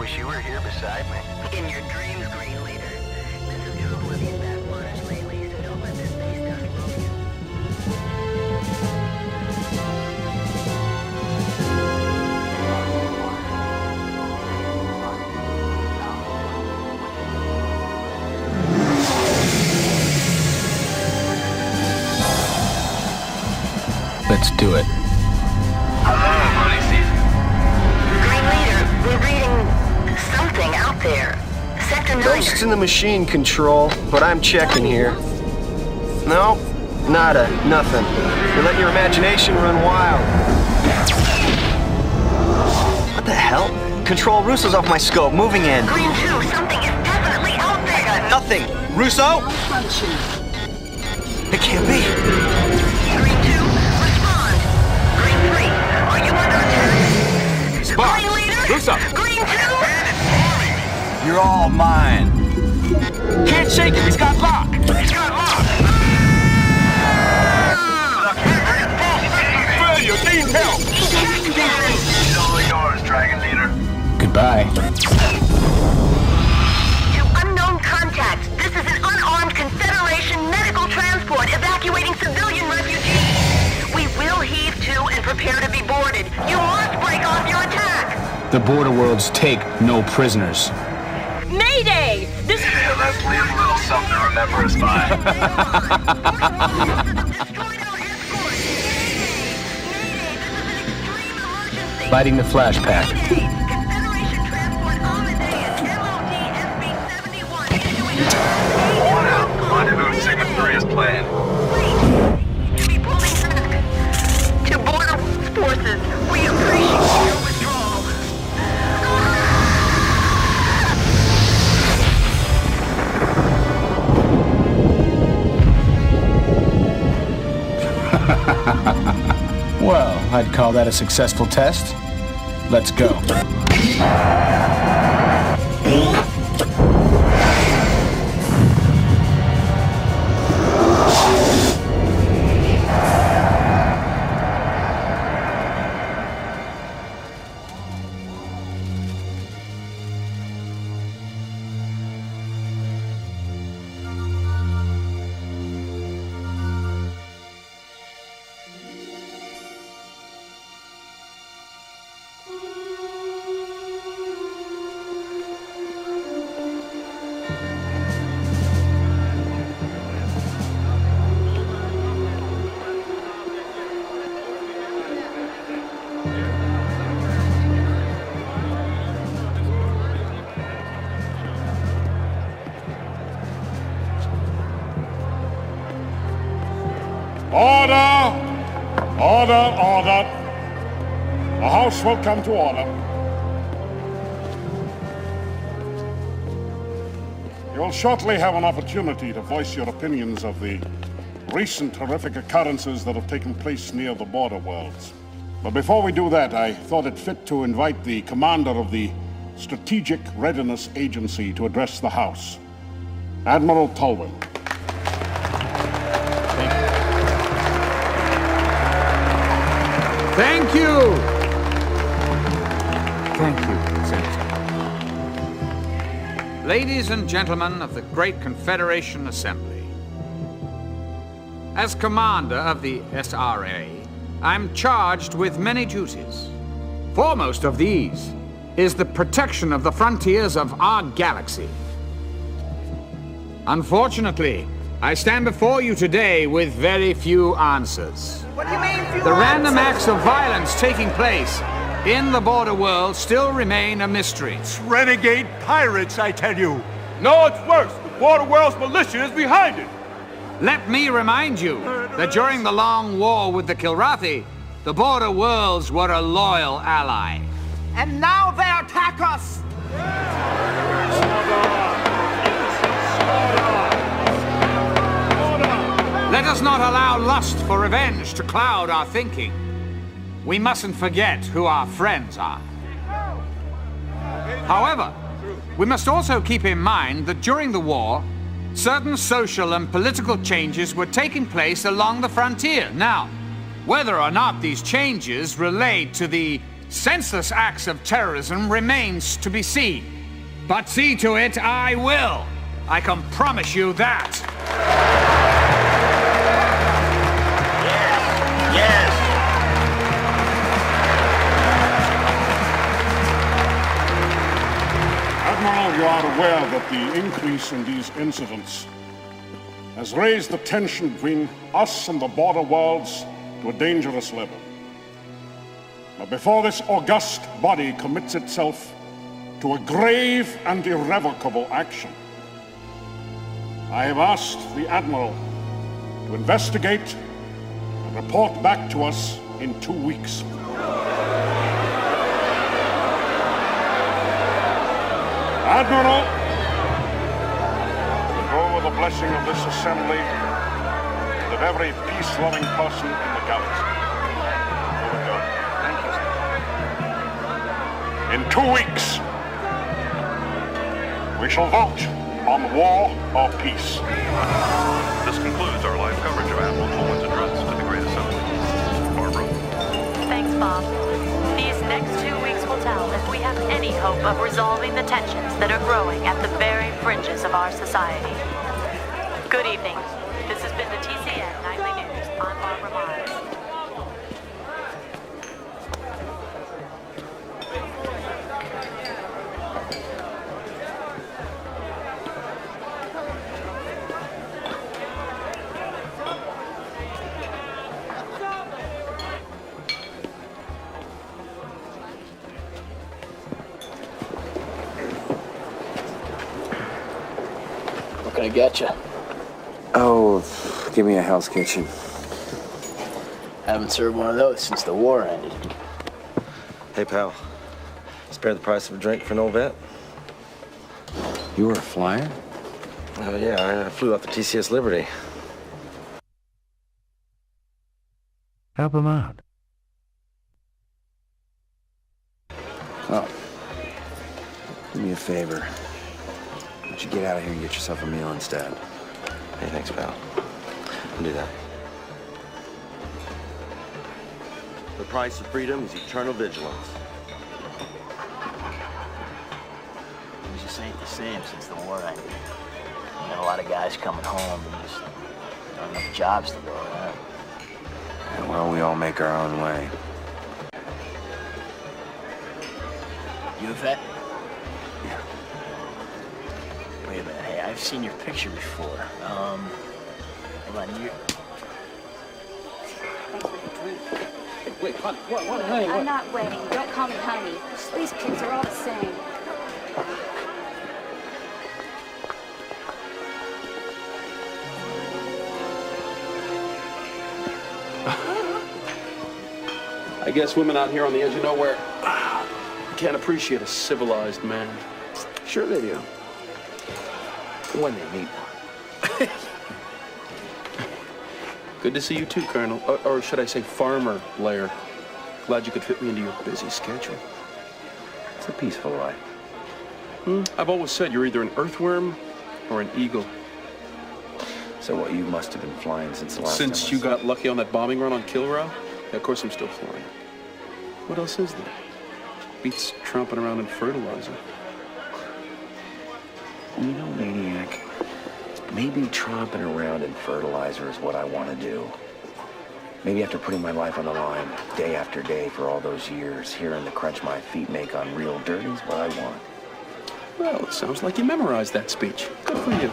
Wish you were here beside me. In your dreams, Green Leader. This is trouble with these backwaters lately, so don't let this space dust roll you. Let's do it. Hello, Money Season. Green Leader, we're reading something out there. Sector 9. Ghosts in the machine control, but I'm checking here. No, nada, nothing. You let your imagination run wild. What the hell? Control, Russo's off my scope, moving in. Green 2, something is definitely out there. I got nothing. Russo? It can't be. Green 2, respond. Green 3, are you under attack? Spot! Green Leader? Russo! Green 2? You're all mine. Can't shake him, he's got lock. He's got lock. Failure, need help. He's all yours, Dragon Leader. Goodbye. To unknown contacts, this is an unarmed Confederation medical transport evacuating civilian refugees. We will heave to and prepare to be boarded. You must break off your attack. The border worlds take no prisoners. Mayday! This Yeah, let's leave a little something to remember us by. Lighting the flash pack. Confederation transport Amadeus, MOD SB-71, issuing One out. Rendezvous Sigma 3 is planned. Be pulling back. To border forces, we appreciate your withdrawal. Well, I'd call that a successful test. Let's go. Order! Order, order. The House will come to order. You will shortly have an opportunity to voice your opinions of the recent horrific occurrences that have taken place near the border worlds. But before we do that, I thought it fit to invite the commander of the Strategic Readiness Agency to address the House, Admiral Tolwyn. Thank you. Thank you, Senator. Ladies and gentlemen of the Great Confederation Assembly, as commander of the SRA, I'm charged with many duties. Foremost of these is the protection of the frontiers of our galaxy. Unfortunately, I stand before you today with very few answers. What do you mean, few The random answers? acts of violence taking place in the border world still remain a mystery. Renegade pirates, I tell you. No, it's worse. The border world's militia is behind it. Let me remind you that during the long war with the Kilrathi, the border worlds were a loyal ally. And now they attack us! Let us not allow lust for revenge to cloud our thinking. We mustn't forget who our friends are. However, we must also keep in mind that during the war, certain social and political changes were taking place along the frontier. Now, whether or not these changes relate to the senseless acts of terrorism remains to be seen. But see to it I will. I can promise you that. Yes! Admiral, you are aware that the increase in these incidents has raised the tension between us and the border worlds to a dangerous level. But before this august body commits itself to a grave and irrevocable action, I have asked the Admiral to investigate and report back to us in 2 weeks. Admiral, we go with the blessing of this assembly and of every peace-loving person in the galaxy. Over to God. Thank you, sir. In 2 weeks, we shall vote on war or peace. This concludes our live coverage of Admiral Coleman's address to the Great Assembly. Barbara. Thanks, Bob. These next 2 weeks will tell if we have any hope of resolving the tensions that are growing at the very fringes of our society. Good evening. This has been the TCN Nightly News. I'm Barbara Miles. What can I get you? Oh, give me a Hell's Kitchen. Haven't served one of those since the war ended. Hey, pal. Spare the price of a drink for an old vet? You were a flyer? Oh, yeah, I flew off the TCS Liberty. Help him out. Oh. Do me a favor. Why don't you get out of here and get yourself a meal instead? Hey, thanks, pal. I'll do that. The price of freedom is eternal vigilance. Things just ain't the same since the war ended. You got a lot of guys coming home and just not enough jobs to go around. Yeah, well, we all make our own way. You a vet? Yeah. Wait a minute. Hey, I've seen your picture before. Hold on, you... Wait, honey, what, honey, what? I'm not waiting. Don't call me honey. These kids are all the same. I guess women out here on the edge of nowhere can't appreciate a civilized man. Sure they do. When they meet one. Good to see you too, Colonel. Or should I say Farmer Blair. Glad you could fit me into your busy schedule. It's a peaceful life. I've always said you're either an earthworm or an eagle. So what, you must have been flying since the last time Since you got lucky on that bombing run on Kilrow? Yeah, of course I'm still flying. What else is there? Beats tromping around in fertilizer. You know, Maniac, maybe tromping around in fertilizer is what I want to do. Maybe after putting my life on the line day after day for all those years, hearing the crunch my feet make on real dirt is what I want. Well, it sounds like you memorized that speech. Good for you.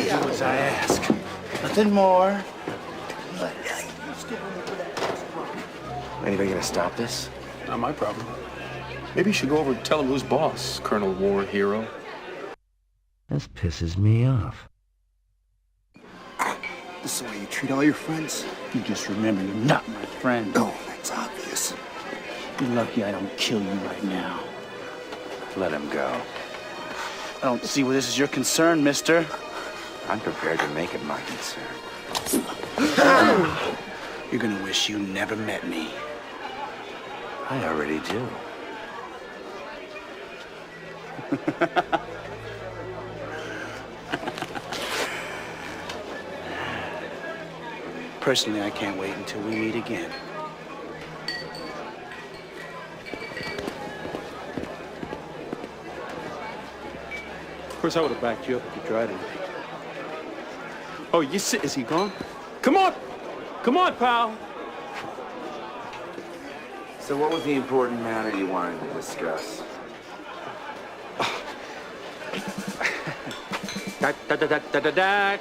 Do as I ask. Nothing more. Anybody gonna stop this? Not my problem. Maybe you should go over and tell him who's boss, Colonel War Hero. This pisses me off. This is the way you treat all your friends? You just remember you're not my friend. Oh, that's obvious. You're lucky I don't kill you right now. Let him go. I don't see where this is your concern, mister. I'm prepared to make it my concern. You're gonna wish you never met me. I already do. Personally, I can't wait until we meet again. Of course, I would have backed you up if you tried anything. Oh, you see, is he gone? Come on! Come on, pal! So what was the important matter you wanted to discuss?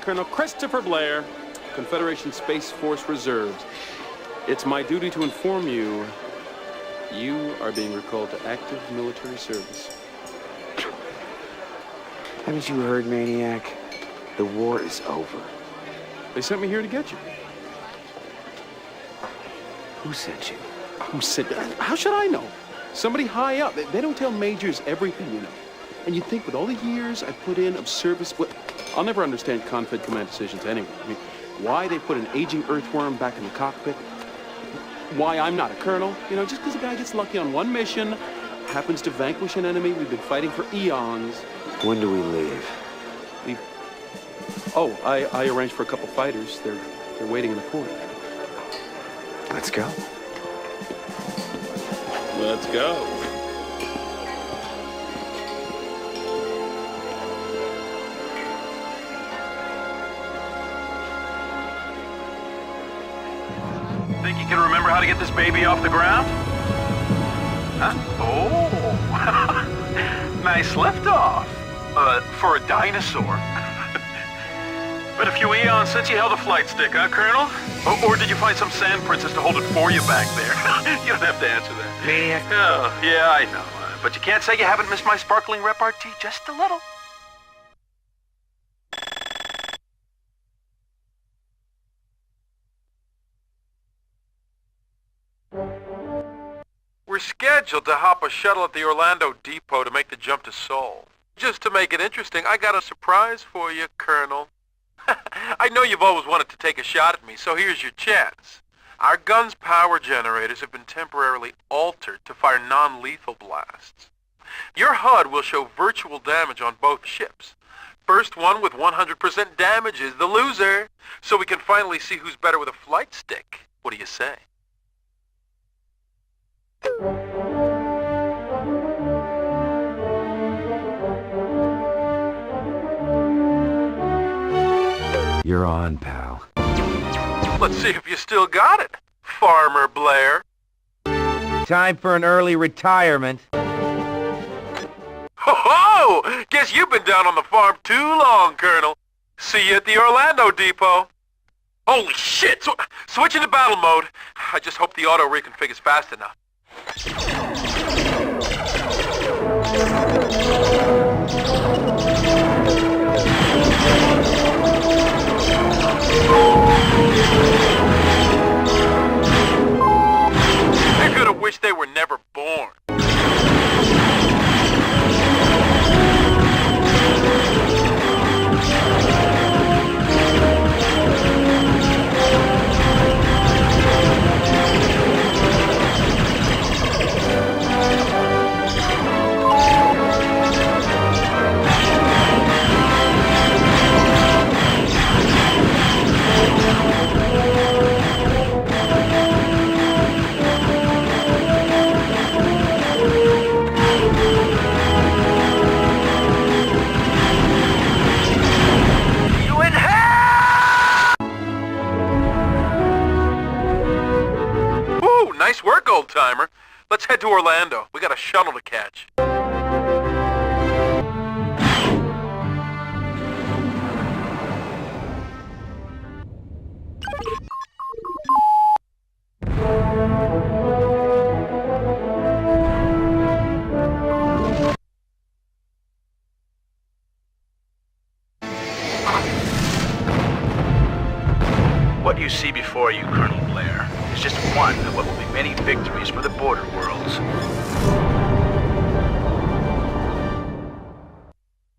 Colonel Christopher Blair, Confederation Space Force Reserves. It's my duty to inform you, you are being recalled to active military service. Haven't you heard, Maniac? The war is over. They sent me here to get you. Who sent you? Who sent you? How should I know? Somebody high up. They don't tell majors everything, you know. And you'd think with all the years I put in of service, well, I'll never understand Confed command decisions anyway. I mean, why they put an aging earthworm back in the cockpit, why I'm not a colonel, you know, just because a guy gets lucky on one mission, happens to vanquish an enemy we've been fighting for eons. When do we leave? Leave? Oh, I arranged for a couple fighters. They're waiting in the port. Let's go. Let's go. Think you can remember how to get this baby off the ground? Huh? Oh, nice liftoff. For a dinosaur. Been a few eons since you held a flight stick, huh, Colonel? Or did you find some sand princess to hold it for you back there? You don't have to answer that. Maniac. Oh, yeah, I know. But you can't say you haven't missed my sparkling repartee just a little. We're scheduled to hop a shuttle at the Orlando depot to make the jump to Seoul. Just to make it interesting, I got a surprise for you, Colonel. I know you've always wanted to take a shot at me, so here's your chance. Our gun's power generators have been temporarily altered to fire non-lethal blasts. Your HUD will show virtual damage on both ships. First one with 100% damage is the loser, so we can finally see who's better with a flight stick. What do you say? You're on, pal. Let's see if you still got it, Farmer Blair. Time for an early retirement. Ho-ho! Guess you've been down on the farm too long, Colonel. See you at the Orlando depot. Holy shit! Switching to battle mode. I just hope the auto reconfig is fast enough. They're gonna wish they were never born. Nice work, old-timer. Let's head to Orlando. We got a shuttle to catch. What you see before you, Colonel Blair, is just one of what will be many victories for the border worlds.